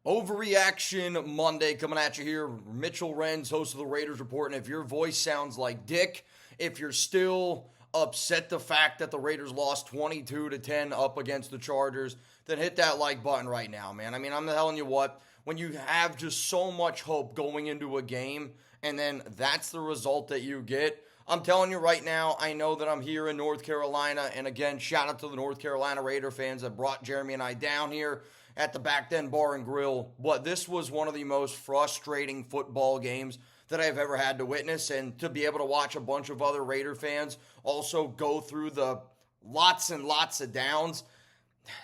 Overreaction Monday coming at you here. Mitchell Renz, host of the Raiders Report. And if your voice sounds like Dick, if you're still upset the fact that the Raiders lost 22-10 up against the Chargers, then hit that like button right now, man. I mean, I'm telling you what, when you have just so much hope going into a game and then that's the result that you get, I'm telling you right now, I know that I'm here in North Carolina. And again, shout out to the North Carolina Raider fans that brought Jeremy and I down here at the Back Then Bar and Grill. But this was one of the most frustrating football games that I've ever had to witness. And to be able to watch a bunch of other Raider fans also go through the lots and lots of downs.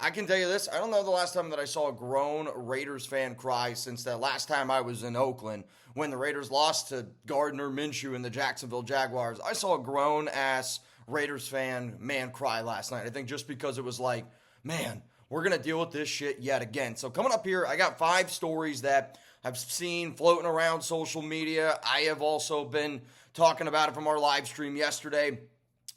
I can tell you this, I don't know the last time that I saw a grown Raiders fan cry since that last time I was in Oakland when the Raiders lost to Gardner Minshew and the Jacksonville Jaguars. I saw a grown-ass Raiders fan cry last night. I think just because it was like, man, we're going to deal with this shit yet again. So coming up here, I got 5 stories that I've seen floating around social media. I have also been talking about it from our live stream yesterday.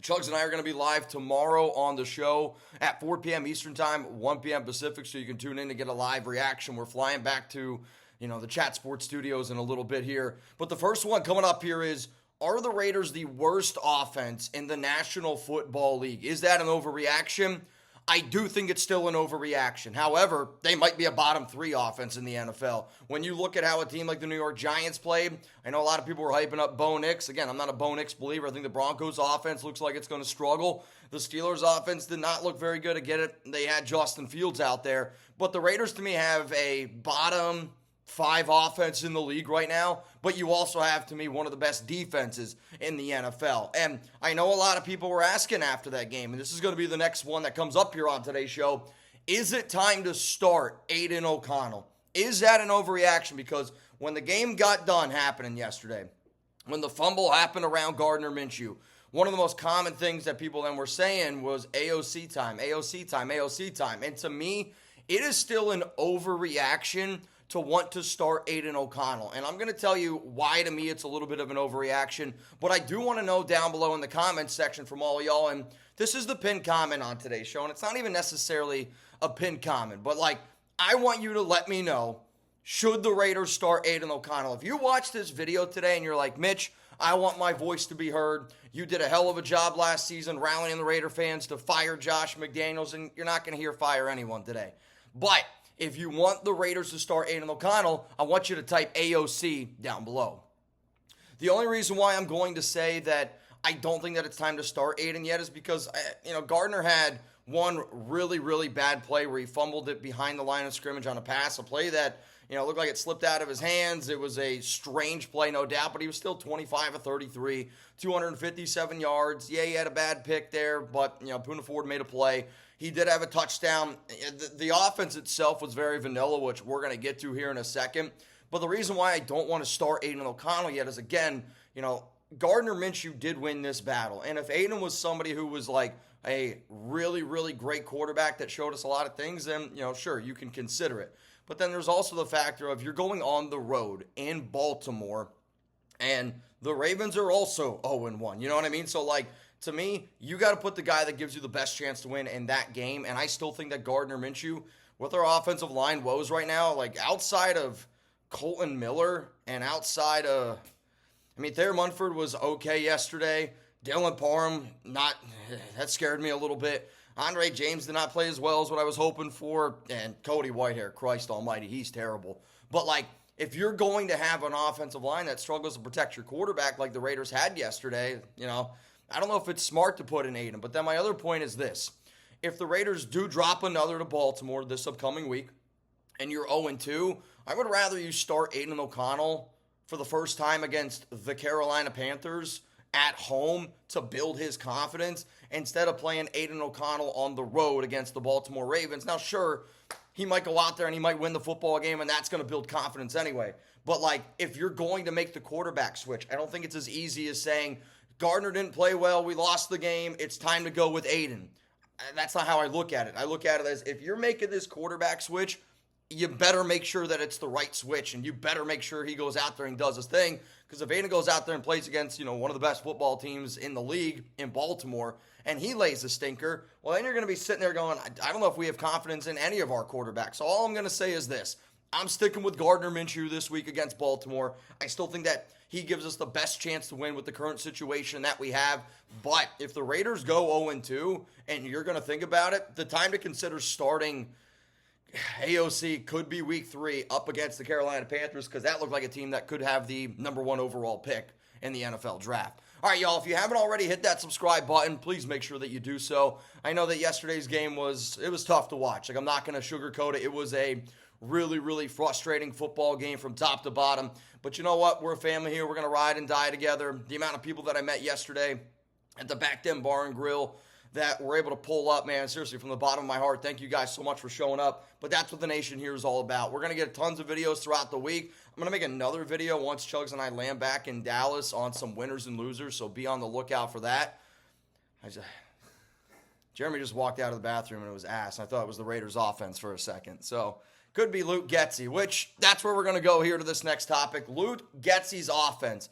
Chugs and I are going to be live tomorrow on the show at 4 p.m. Eastern Time, 1 p.m. Pacific, so you can tune in to get a live reaction. We're flying back to, the Chat Sports Studios in a little bit here. But the first one coming up here is, are the Raiders the worst offense in the National Football League? Is that an overreaction? I do think it's still an overreaction. However, they might be a bottom 3 offense in the NFL. When you look at how a team like the New York Giants played, I know a lot of people were hyping up Bo Nix. Again, I'm not a Bo Nix believer. I think the Broncos offense looks like it's going to struggle. The Steelers offense did not look very good. I get it. They had Justin Fields out there. But the Raiders, to me, have a bottom 5 offense in the league right now, but you also have, to me, one of the best defenses in the NFL. And I know a lot of people were asking after that game, and this is going to be the next one that comes up here on today's show. Is it time to start Aidan O'Connell? Is that an overreaction? Because when the game got done happening yesterday, when the fumble happened around Gardner Minshew, one of the most common things that people then were saying was AOC time, AOC time, AOC time. And to me, it is still an overreaction to want to start Aidan O'Connell. And I'm going to tell you why, to me, it's a little bit of an overreaction. But I do want to know down below in the comments section from all of y'all. And this is the pinned comment on today's show. And it's not even necessarily a pinned comment. But, I want you to let me know, should the Raiders start Aidan O'Connell? If you watch this video today and you're like, Mitch, I want my voice to be heard. You did a hell of a job last season rallying the Raider fans to fire Josh McDaniels. And you're not going to hear fire anyone today. But if you want the Raiders to start Aidan O'Connell, I want you to type AOC down below. The only reason why I'm going to say that I don't think that it's time to start Aidan yet is because, Gardner had one really, really bad play where he fumbled it behind the line of scrimmage on a pass, a play that, looked like it slipped out of his hands. It was a strange play, no doubt, but he was still 25 of 33, 257 yards. Yeah, he had a bad pick there, but, Poona Ford made a play. He did have a touchdown. The offense itself was very vanilla, which we're going to get to here in a second. But the reason why I don't want to start Aidan O'Connell yet is, again, Gardner Minshew did win this battle. And if Aidan was somebody who was like a really, really great quarterback that showed us a lot of things, then, sure, you can consider it. But then there's also the factor of you're going on the road in Baltimore, and the Ravens are also 0-1. You know what I mean? So, to me, you got to put the guy that gives you the best chance to win in that game. And I still think that Gardner Minshew, with our offensive line woes right now, outside of Colton Miller and outside of, Thayer Munford was okay yesterday. Dylan Parham, that scared me a little bit. Andre James did not play as well as what I was hoping for. And Cody Whitehair, Christ almighty, he's terrible. But, if you're going to have an offensive line that struggles to protect your quarterback like the Raiders had yesterday, I don't know if it's smart to put in Aidan. But then my other point is this. If the Raiders do drop another to Baltimore this upcoming week and you're 0-2, I would rather you start Aidan O'Connell for the first time against the Carolina Panthers at home to build his confidence instead of playing Aidan O'Connell on the road against the Baltimore Ravens. Now, sure, he might go out there and he might win the football game, and that's going to build confidence anyway. But, if you're going to make the quarterback switch, I don't think it's as easy as saying, Gardner didn't play well, we lost the game, it's time to go with Aidan. That's not how I look at it. I look at it as, if you're making this quarterback switch, you better make sure that it's the right switch, and you better make sure he goes out there and does his thing, because if Aidan goes out there and plays against, one of the best football teams in the league in Baltimore, and he lays a stinker, well, then you're going to be sitting there going, I don't know if we have confidence in any of our quarterbacks. So all I'm going to say is this. I'm sticking with Gardner Minshew this week against Baltimore. I still think that he gives us the best chance to win with the current situation that we have. But if the Raiders go 0-2 and you're going to think about it, the time to consider starting AOC could be week 3 up against the Carolina Panthers, because that looked like a team that could have the number 1 overall pick in the NFL draft. All right, y'all, if you haven't already hit that subscribe button, please make sure that you do so. I know that yesterday's game was tough to watch. Like, I'm not going to sugarcoat it. It was a really, really frustrating football game from top to bottom. But you know what? We're a family here. We're going to ride and die together. The amount of people that I met yesterday at the Back Den Bar and Grill that were able to pull up, man, seriously, from the bottom of my heart, thank you guys so much for showing up. But that's what the nation here is all about. We're going to get tons of videos throughout the week. I'm going to make another video once Chugs and I land back in Dallas on some winners and losers, so be on the lookout for that. Jeremy just walked out of the bathroom and it was ass. I thought it was the Raiders offense for a second. So could be Luke Getsy, which that's where we're going to go here to this next topic. Luke Getsy's offense.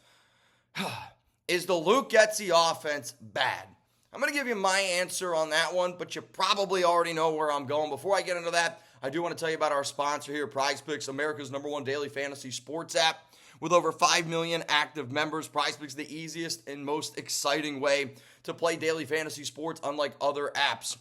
Is the Luke Getsy offense bad? I'm going to give you my answer on that one, but you probably already know where I'm going. Before I get into that, I do want to tell you about our sponsor here, PrizePicks, America's #1 daily fantasy sports app. With over 5 million active members, PrizePicks is the easiest and most exciting way to play daily fantasy sports, unlike other apps.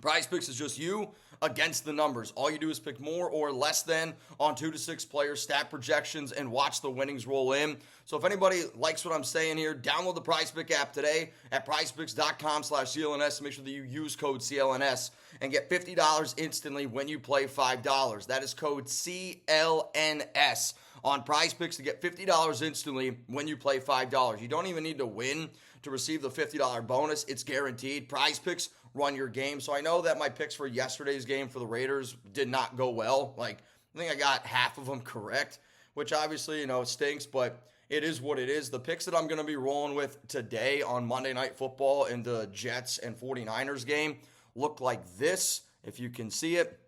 PrizePicks is just you against the numbers. All you do is pick more or less than on 2 to 6 players, stat projections, and watch the winnings roll in. So if anybody likes what I'm saying here, download the PrizePicks app today at prizepicks.com/CLNS. Make sure that you use code CLNS and get $50 instantly when you play $5. That is code CLNS on PrizePicks to get $50 instantly when you play $5. You don't even need to win to receive the $50 bonus. It's guaranteed. PrizePicks run your game. So I know that my picks for yesterday's game for the Raiders did not go well. Like, I think I got half of them correct, which obviously, stinks, but it is what it is. The picks that I'm going to be rolling with today on Monday Night Football in the Jets and 49ers game look like this, if you can see it.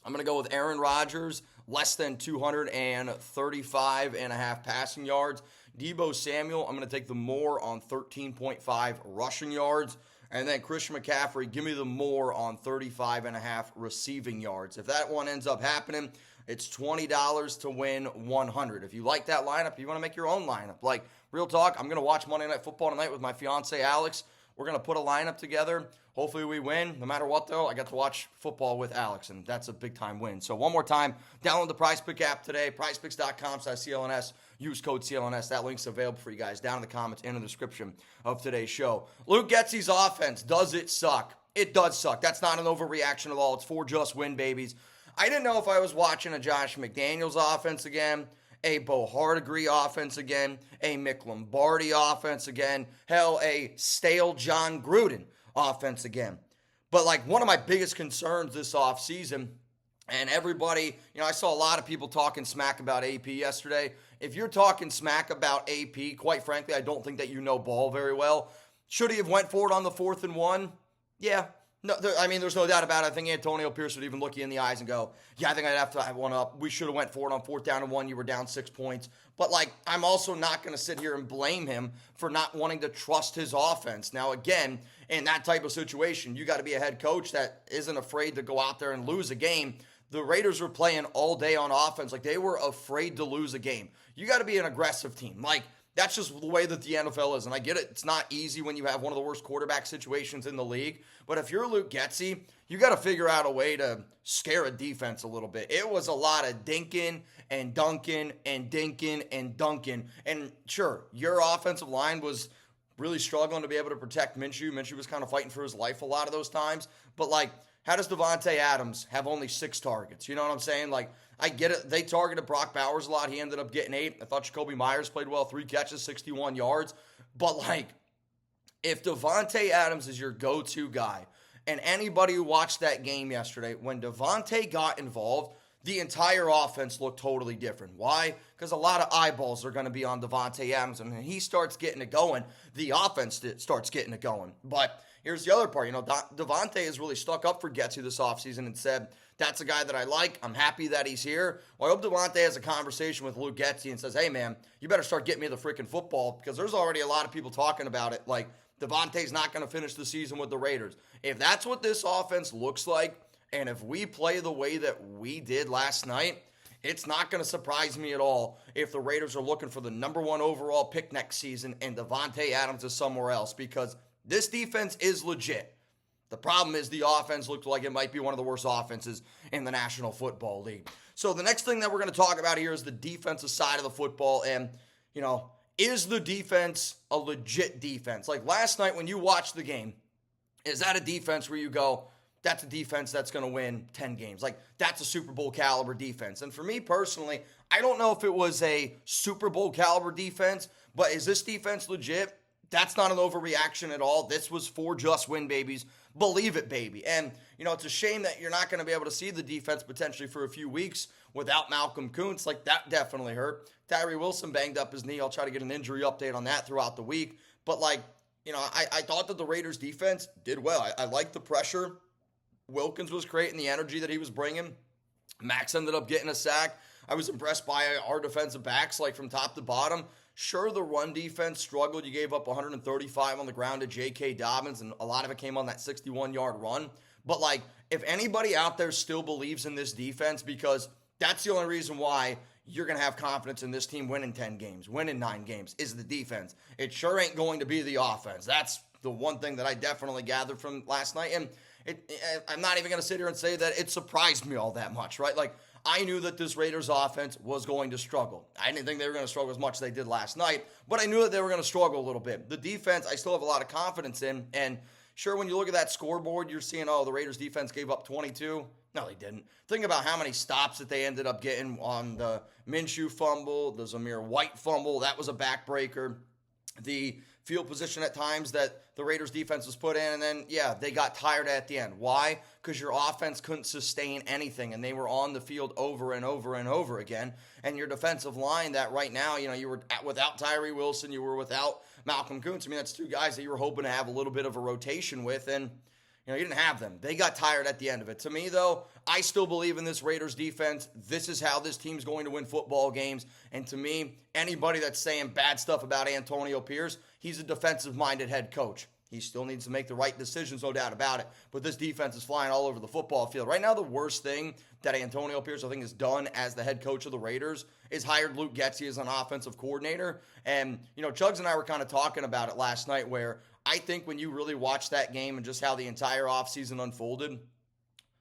I'm going to go with Aaron Rodgers, less than 235 and a half passing yards. Deebo Samuel, I'm going to take the more on 13.5 rushing yards. And then Christian McCaffrey, give me the more on 35 and a half receiving yards. If that one ends up happening, it's $20 to win $100. If you like that lineup, you want to make your own lineup. Like, real talk, I'm going to watch Monday Night Football tonight with my fiance, Alex. We're going to put a lineup together. Hopefully we win. No matter what, though, I got to watch football with Alex, and that's a big-time win. So one more time, download the PrizePicks app today, prizepicks.com/CLNS. Use code CLNS. That link's available for you guys down in the comments and in the description of today's show. Luke Getsy's offense, does it suck? It does suck. That's not an overreaction at all. It's 4 just win babies. I didn't know if I was watching a Josh McDaniels offense again, a Bo Hardigree offense again, a Mick Lombardi offense again, hell, a stale John Gruden offense again. But like, one of my biggest concerns this offseason, and everybody, I saw a lot of people talking smack about AP yesterday. If you're talking smack about AP, quite frankly, I don't think that you know ball very well. Should he have went for it on the 4th and 1? Yeah. No, there's no doubt about it. I think Antonio Pierce would even look you in the eyes and go, yeah, I think I'd have to have one up. We should have went for it on 4th down and 1. You were down 6 points. But, I'm also not going to sit here and blame him for not wanting to trust his offense. Now, again, in that type of situation, you got to be a head coach that isn't afraid to go out there and lose a game. The Raiders were playing all day on offense. They were afraid to lose a game. You got to be an aggressive team. That's just the way that the NFL is. And I get it. It's not easy when you have one of the worst quarterback situations in the league. But if you're Luke Getsy, you got to figure out a way to scare a defense a little bit. It was a lot of dinking and dunking and dinking and dunking. And sure, your offensive line was really struggling to be able to protect Minshew. Minshew was kind of fighting for his life a lot of those times. But, how does Davante Adams have only 6 targets? You know what I'm saying? I get it. They targeted Brock Bowers a lot. He ended up getting 8. I thought Jacoby Myers played well. 3 catches, 61 yards. But, if Davante Adams is your go-to guy, and anybody who watched that game yesterday, when Davante got involved, the entire offense looked totally different. Why? Because a lot of eyeballs are going to be on Davante Adams, and when he starts getting it going, the offense starts getting it going. But here's the other part. Davante has really stuck up for Getsy this offseason and said, that's a guy that I like. I'm happy that he's here. Well, I hope Davante has a conversation with Luke Getsy and says, hey, man, you better start getting me the freaking football, because there's already a lot of people talking about it. Davante's not going to finish the season with the Raiders. If that's what this offense looks like, and if we play the way that we did last night, it's not going to surprise me at all if the Raiders are looking for the number 1 overall pick next season and Davante Adams is somewhere else, because this defense is legit. The problem is the offense looked like it might be one of the worst offenses in the National Football League. So the next thing that we're going to talk about here is the defensive side of the football. And, is the defense a legit defense? Like last night when you watched the game, is that a defense where you go, that's a defense that's going to win 10 games? Like, that's a Super Bowl caliber defense. And for me personally, I don't know if it was a Super Bowl caliber defense, but is this defense legit? That's not an overreaction at all. This was 4 just win babies. Believe it, baby. And, it's a shame that you're not going to be able to see the defense potentially for a few weeks without Malcolm Koonce. Like, that definitely hurt. Tyree Wilson banged up his knee. I'll try to get an injury update on that throughout the week. But, I thought that the Raiders defense did well. I liked the pressure. Wilkins was great in the energy that he was bringing. Max ended up getting a sack. I was impressed by our defensive backs, from top to bottom. Sure, the run defense struggled. You gave up 135 on the ground to J.K. Dobbins, and a lot of it came on that 61-yard run. But, if anybody out there still believes in this defense, because that's the only reason why you're going to have confidence in this team winning 10 games, winning 9 games, is the defense. It sure ain't going to be the offense. That's the one thing that I definitely gathered from last night. And I'm not even going to sit here and say that it surprised me all that much, right? I knew that this Raiders offense was going to struggle. I didn't think they were going to struggle as much as they did last night, but I knew that they were going to struggle a little bit. The defense, I still have a lot of confidence in, and sure, when you look at that scoreboard, you're seeing, the Raiders defense gave up 22. No, they didn't. Think about how many stops that they ended up getting on the Minshew fumble, the Zamir White fumble. That was a backbreaker. The field position at times that the Raiders defense was put in, and then, they got tired at the end. Why? Because your offense couldn't sustain anything, and they were on the field over and over and over again. And your defensive line that right now, you were without Tyree Wilson, you were without Malcolm Koonce. That's 2 guys that you were hoping to have a little bit of a rotation with, and you didn't have them. They got tired at the end of it. To me, though, I still believe in this Raiders defense. This is how this team's going to win football games. And to me, anybody that's saying bad stuff about Antonio Pierce, he's a defensive-minded head coach. He still needs to make the right decisions, no doubt about it. But this defense is flying all over the football field. Right now, the worst thing that Antonio Pierce, I think, has done as the head coach of the Raiders is hired Luke Getsy as an offensive coordinator. And, Chugs and I were kind of talking about it last night, where I think when you really watch that game and just how the entire offseason unfolded,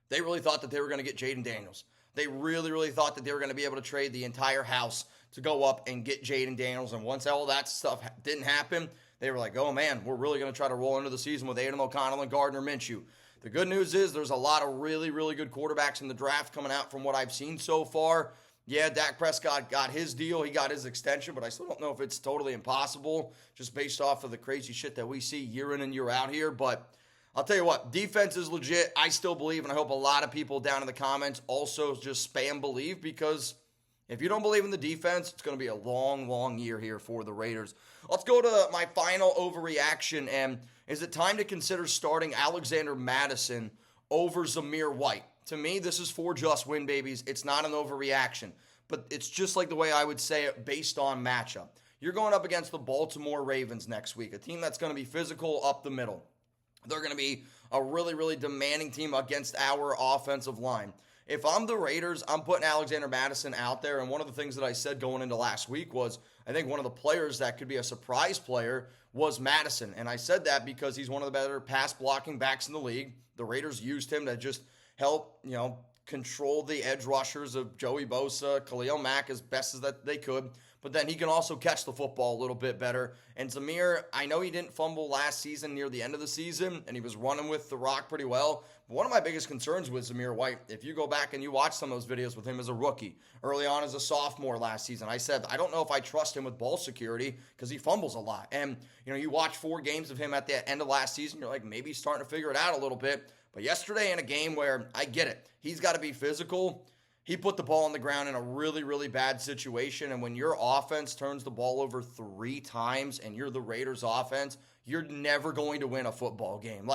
they really thought that they were going to get Jayden Daniels. They really, really thought that they were going to be able to trade the entire house to go up and get Jayden Daniels. And once all that stuff didn't happen, they were like, oh, man, we're really going to try to roll into the season with Aidan O'Connell and Gardner Minshew. The good news is there's a lot of really, really good quarterbacks in the draft coming out from what I've seen so far. Yeah, Dak Prescott got his deal. He got his extension, but I still don't know if it's totally impossible just based off of the crazy shit that we see year in and year out here. But I'll tell you what, defense is legit. I still believe, and I hope a lot of people down in the comments also just spam believe, because if you don't believe in the defense, it's going to be a long, long year here for the Raiders. Let's go to my final overreaction, and is it time to consider starting Alexander Mattison over Zamir White? To me, this is 4 just win babies. It's not an overreaction, but it's just like the way I would say it based on matchup. You're going up against the Baltimore Ravens next week, a team that's going to be physical up the middle. They're going to be a really, really demanding team against our offensive line. If I'm the Raiders, I'm putting Alexander Mattison out there, and one of the things that I said going into last week was I think one of the players that could be a surprise player was Mattison, and I said that because he's one of the better pass-blocking backs in the league. The Raiders used him to just help, control the edge rushers of Joey Bosa, Khalil Mack as best as that they could. But then he can also catch the football a little bit better. And Zamir, I know he didn't fumble last season near the end of the season, and he was running with the rock pretty well. But one of my biggest concerns with Zamir White, if you go back and you watch some of those videos with him as a rookie, early on as a sophomore last season, I said, I don't know if I trust him with ball security because he fumbles a lot. And, you watch 4 games of him at the end of last season, you're like, maybe he's starting to figure it out a little bit. But yesterday in a game where, I get it, he's got to be physical, he put the ball on the ground in a really, really bad situation. And when your offense turns the ball over 3 times and you're the Raiders offense, you're never going to win a football game.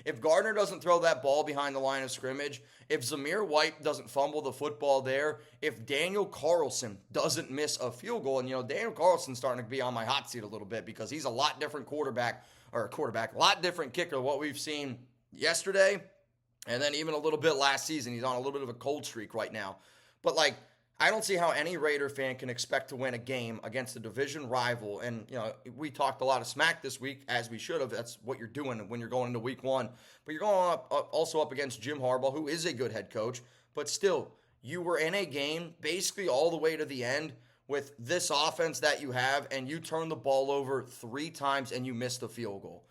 If Gardner doesn't throw that ball behind the line of scrimmage, if Zamir White doesn't fumble the football there, if Daniel Carlson doesn't miss a field goal, and Daniel Carlson's starting to be on my hot seat a little bit because he's a lot different a lot different kicker than what we've seen yesterday, and then even a little bit last season. He's on a little bit of a cold streak right now. But I don't see how any Raider fan can expect to win a game against a division rival. And, we talked a lot of smack this week, as we should have. That's what you're doing when you're going into week one. But you're going also up against Jim Harbuagh, who is a good head coach. But still, you were in a game basically all the way to the end with this offense that you have, and you turned the ball over 3 times and you missed a field goal.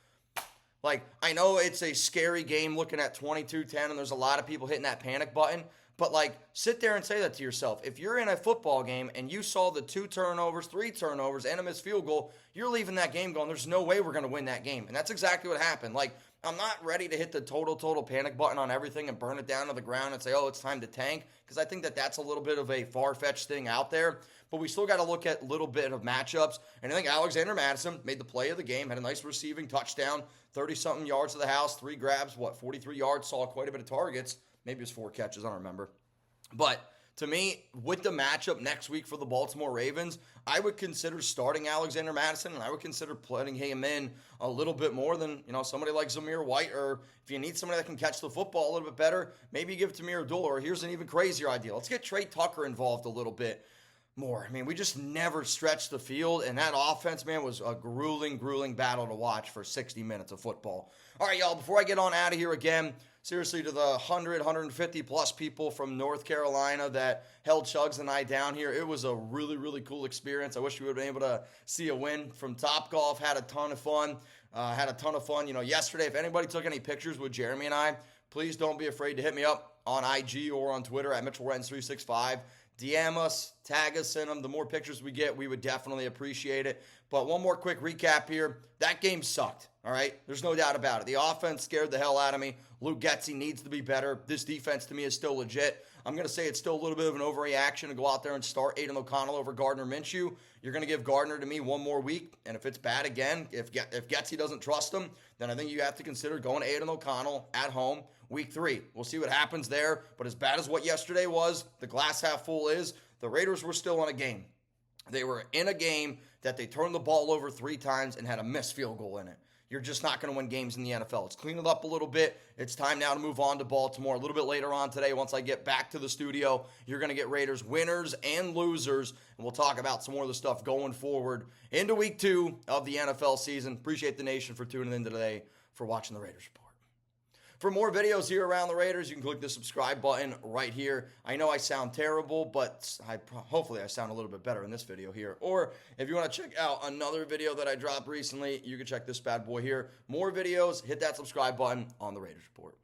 Like, I know it's a scary game looking at 22-10, and there's a lot of people hitting that panic button. But, sit there and say that to yourself. If you're in a football game and you saw the 2 turnovers, 3 turnovers, and a missed field goal, you're leaving that game going, there's no way we're going to win that game. And that's exactly what happened. I'm not ready to hit the total panic button on everything and burn it down to the ground and say, oh, it's time to tank, because I think that that's a little bit of a far-fetched thing out there. But we still got to look at a little bit of matchups. And I think Alexander Mattison made the play of the game, had a nice receiving touchdown, 30-something yards to the house, 3 grabs, 43 yards, saw quite a bit of targets. Maybe it was 4 catches, I don't remember. But to me, with the matchup next week for the Baltimore Ravens, I would consider starting Alexander Mattison, and I would consider putting him in a little bit more than, somebody like Zamir White, or if you need somebody that can catch the football a little bit better, maybe give it to Amir Abdullah, or here's an even crazier idea. Let's get Trey Tucker involved a little bit more. I mean, we just never stretched the field, and that offense, man, was a grueling battle to watch for 60 minutes of football. All right, y'all, before I get on out of here again, seriously, to the 150 plus people from North Carolina that held Chugs and I down here, it was a really cool experience. I wish we would have been able to see a win from Topgolf. Had a ton of fun. Yesterday, if anybody took any pictures with Jeremy and I, please don't be afraid to hit me up on IG or on Twitter at Mitchell Renz 365. DM us, tag us in them. The more pictures we get, we would definitely appreciate it. But one more quick recap here. That game sucked, all right? There's no doubt about it. The offense scared the hell out of me. Luke Getsy needs to be better. This defense, to me, is still legit. I'm going to say it's still a little bit of an overreaction to go out there and start Aidan O'Connell over Gardner Minshew. You're going to give Gardner to me one more week, and if it's bad again, if Getsy doesn't trust him, then I think you have to consider going to Aidan O'Connell at home week 3. We'll see what happens there, but as bad as what yesterday was, the glass half full is, the Raiders were still in a game. They were in a game that they turned the ball over 3 times and had a missed field goal in it. You're just not going to win games in the NFL. Let's clean it up a little bit. It's time now to move on to Baltimore. A little bit later on today, once I get back to the studio, you're going to get Raiders winners and losers, and we'll talk about some more of the stuff going forward into week 2 of the NFL season. Appreciate the nation for tuning in today, for watching the Raiders Report. For more videos here around the Raiders, you can click the subscribe button right here. I know I sound terrible, but hopefully I sound a little bit better in this video here. Or if you want to check out another video that I dropped recently, you can check this bad boy here. More videos, hit that subscribe button on the Raiders Report.